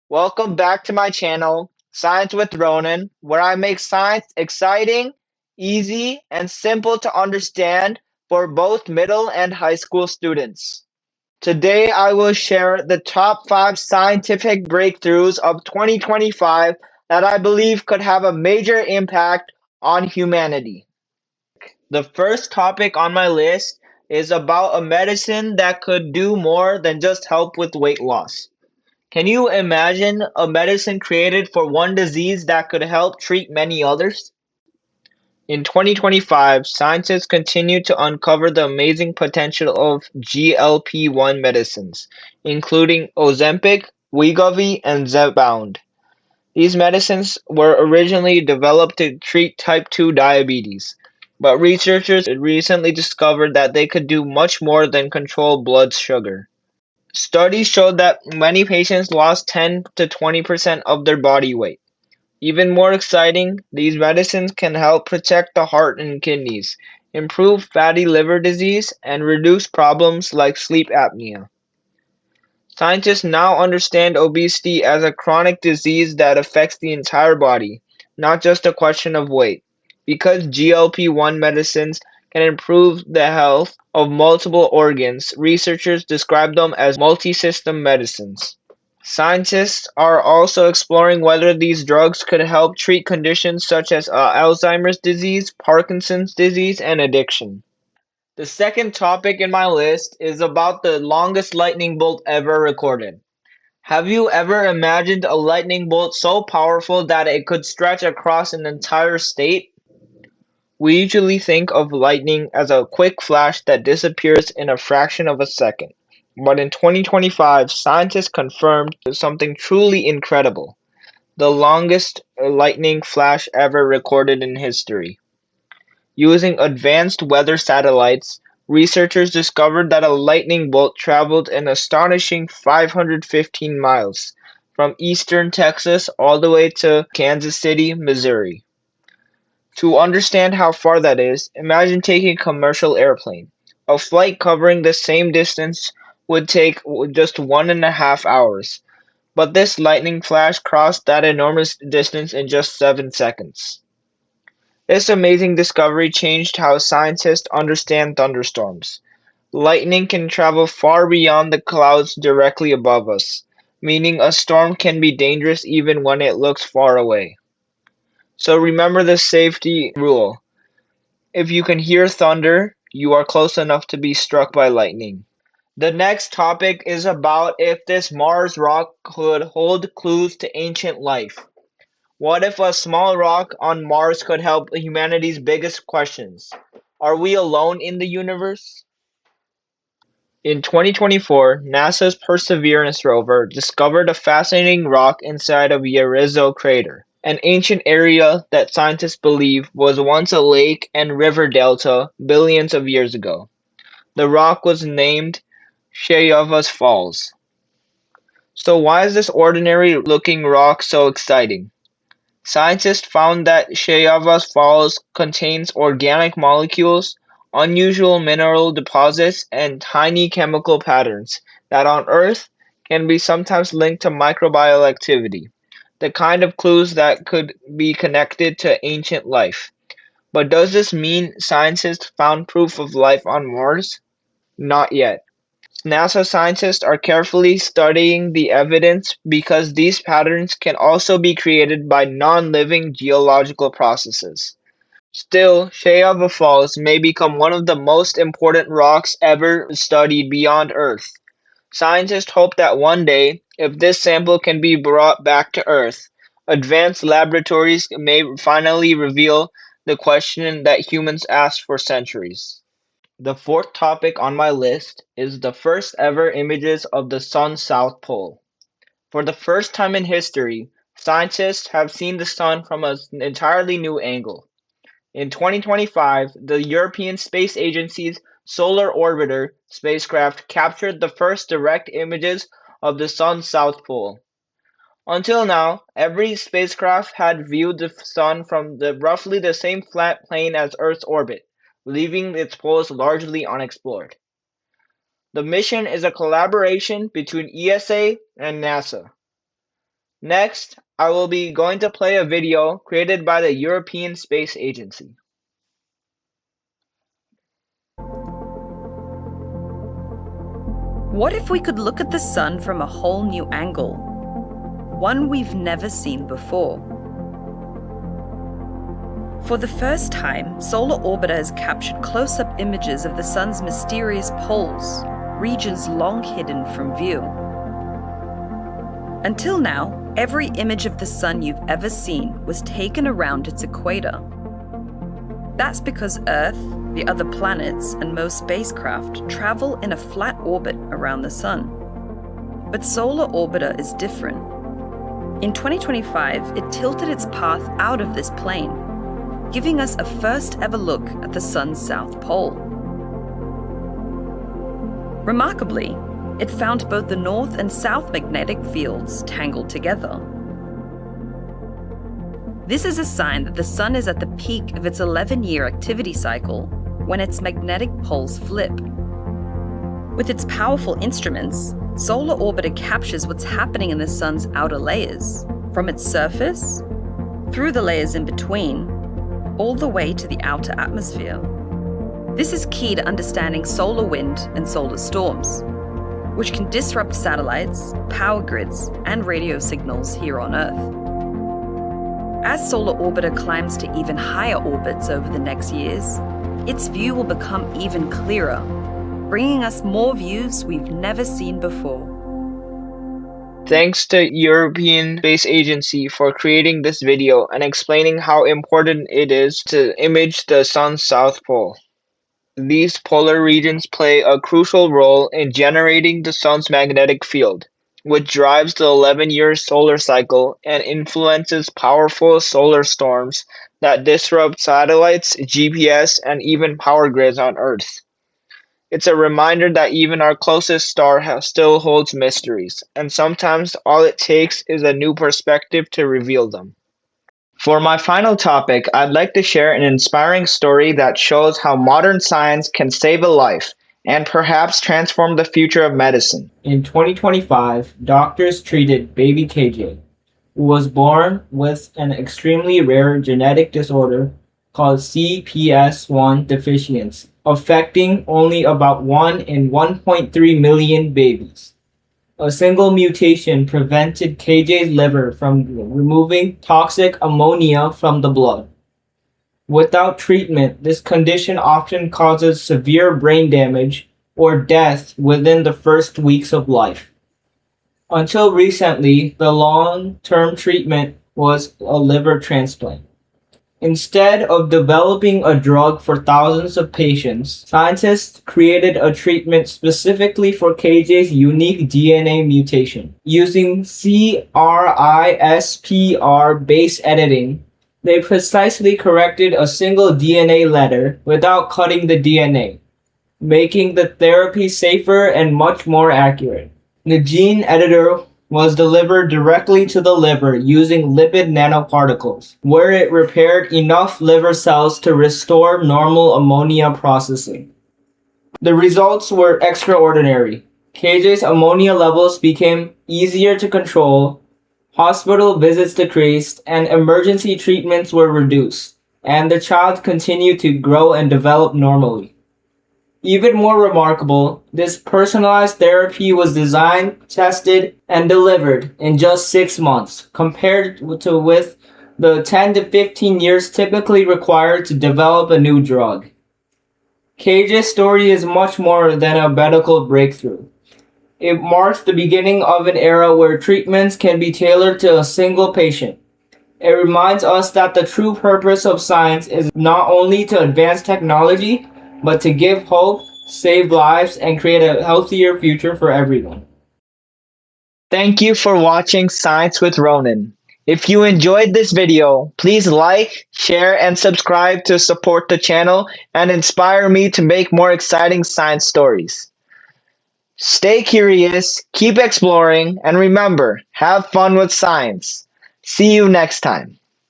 Welcome back to my channel, Science with Ronan, where I make science exciting, easy, and simple to understand for both middle and high school students. Today I will share the top 5 scientific breakthroughs of 2025 that I believe could have a major impact on humanity. The first topic on my list is about a medicine that could do more than just help with weight loss. Can you imagine a medicine created for one disease that could help treat many others? In 2025, scientists continue to uncover the amazing potential of GLP-1 medicines, including Ozempic, Wegovy, and Zepbound. These medicines were originally developed to treat type 2 diabetes, but researchers recently discovered that they could do much more than control blood sugar. Studies showed that many patients lost 10 to 20% of their body weight. Even more exciting, these medicines can help protect the heart and kidneys, improve fatty liver disease, and reduce problems like sleep apnea. Scientists now understand obesity as a chronic disease that affects the entire body, not just a question of weight. Because GLP-1 medicines can improve the health of multiple organs, researchers describe them as multi-system medicines. Scientists are also exploring whether these drugs could help treat conditions such as Alzheimer's disease, Parkinson's disease, and addiction. The second topic in my list is about the longest lightning bolt ever recorded. Have you ever imagined a lightning bolt so powerful that it could stretch across an entire state? We usually think of lightning as a quick flash that disappears in a fraction of a second. But in 2025, scientists confirmed something truly incredible: the longest lightning flash ever recorded in history. Using advanced weather satellites, researchers discovered that a lightning bolt traveled an astonishing 515 miles, from eastern Texas all the way to Kansas City, Missouri. To understand how far that is, imagine taking a commercial airplane. A flight covering the same distance would take just 1.5 hours, but this lightning flash crossed that enormous distance in just 7 seconds. This amazing discovery changed how scientists understand thunderstorms. Lightning can travel far beyond the clouds directly above us, meaning a storm can be dangerous even when it looks far away. So remember the safety rule: if you can hear thunder, you are close enough to be struck by lightning. The next topic is about if this Mars rock could hold clues to ancient life. What if a small rock on Mars could help humanity's biggest questions? Are we alone in the universe? In 2024, NASA's Perseverance rover discovered a fascinating rock inside of Yarizo crater, an ancient area that scientists believe was once a lake and river delta billions of years ago. The rock was named Shayava's Falls. So why is this ordinary looking rock so exciting? Scientists found that Shayava's Falls contains organic molecules, unusual mineral deposits, and tiny chemical patterns that on Earth can be sometimes linked to microbial activity, the kind of clues that could be connected to ancient life. But does this mean scientists found proof of life on Mars? Not yet. NASA scientists are carefully studying the evidence because these patterns can also be created by non-living geological processes. Still, Shayava Falls may become one of the most important rocks ever studied beyond Earth. Scientists hope that one day, if this sample can be brought back to Earth, advanced laboratories may finally reveal the question that humans asked for centuries. The fourth topic on my list is the first ever images of the sun's south pole. For the first time in history, scientists have seen the sun from an entirely new angle. In 2025, the European Space Agency's Solar Orbiter spacecraft captured the first direct images of the sun's south pole. Until now, every spacecraft had viewed the sun from roughly the same flat plane as Earth's orbit, leaving its poles largely unexplored. The mission is a collaboration between ESA and NASA. Next, I will be going to play a video created by the European Space Agency. What if we could look at the sun from a whole new angle? One we've never seen before. For the first time, Solar Orbiter has captured close-up images of the sun's mysterious poles, regions long hidden from view. Until now, every image of the sun you've ever seen was taken around its equator. That's because Earth, the other planets, and most spacecraft travel in a flat orbit around the sun. But Solar Orbiter is different. In 2025, it tilted its path out of this plane, giving us a first ever look at the sun's south pole. Remarkably, it found both the north and south magnetic fields tangled together. This is a sign that the sun is at the peak of its 11-year activity cycle, when its magnetic poles flip. With its powerful instruments, Solar Orbiter captures what's happening in the sun's outer layers, from its surface, through the layers in between, all the way to the outer atmosphere. This is key to understanding solar wind and solar storms, which can disrupt satellites, power grids, and radio signals here on Earth. As Solar Orbiter climbs to even higher orbits over the next years, its view will become even clearer, bringing us more views we've never seen before. Thanks to European Space Agency for creating this video and explaining how important it is to image the sun's south pole. These polar regions play a crucial role in generating the sun's magnetic field, which drives the 11-year solar cycle and influences powerful solar storms that disrupt satellites, GPS, and even power grids on Earth. It's a reminder that even our closest star still holds mysteries, and sometimes all it takes is a new perspective to reveal them. For my final topic, I'd like to share an inspiring story that shows how modern science can save a life and perhaps transform the future of medicine. In 2025, doctors treated baby KJ, who was born with an extremely rare genetic disorder called CPS1 deficiency, affecting only about 1 in 1.3 million babies. A single mutation prevented KJ's liver from removing toxic ammonia from the blood. Without treatment, this condition often causes severe brain damage or death within the first weeks of life. Until recently, the long-term treatment was a liver transplant. Instead of developing a drug for thousands of patients, scientists created a treatment specifically for KJ's unique DNA mutation. Using CRISPR base editing, they precisely corrected a single DNA letter without cutting the DNA, making the therapy safer and much more accurate. The gene editor was delivered directly to the liver using lipid nanoparticles, where it repaired enough liver cells to restore normal ammonia processing. The results were extraordinary. KJ's ammonia levels became easier to control, hospital visits decreased, and emergency treatments were reduced, and the child continued to grow and develop normally. Even more remarkable, this personalized therapy was designed, tested, and delivered in just 6 months, compared to with the 10 to 15 years typically required to develop a new drug. KJ's story is much more than a medical breakthrough. It marks the beginning of an era where treatments can be tailored to a single patient. It reminds us that the true purpose of science is not only to advance technology, but to give hope, save lives, and create a healthier future for everyone. Thank you for watching Science with Ronan. If you enjoyed this video, please like, share, and subscribe to support the channel and inspire me to make more exciting science stories. Stay curious, keep exploring, and remember, have fun with science. See you next time.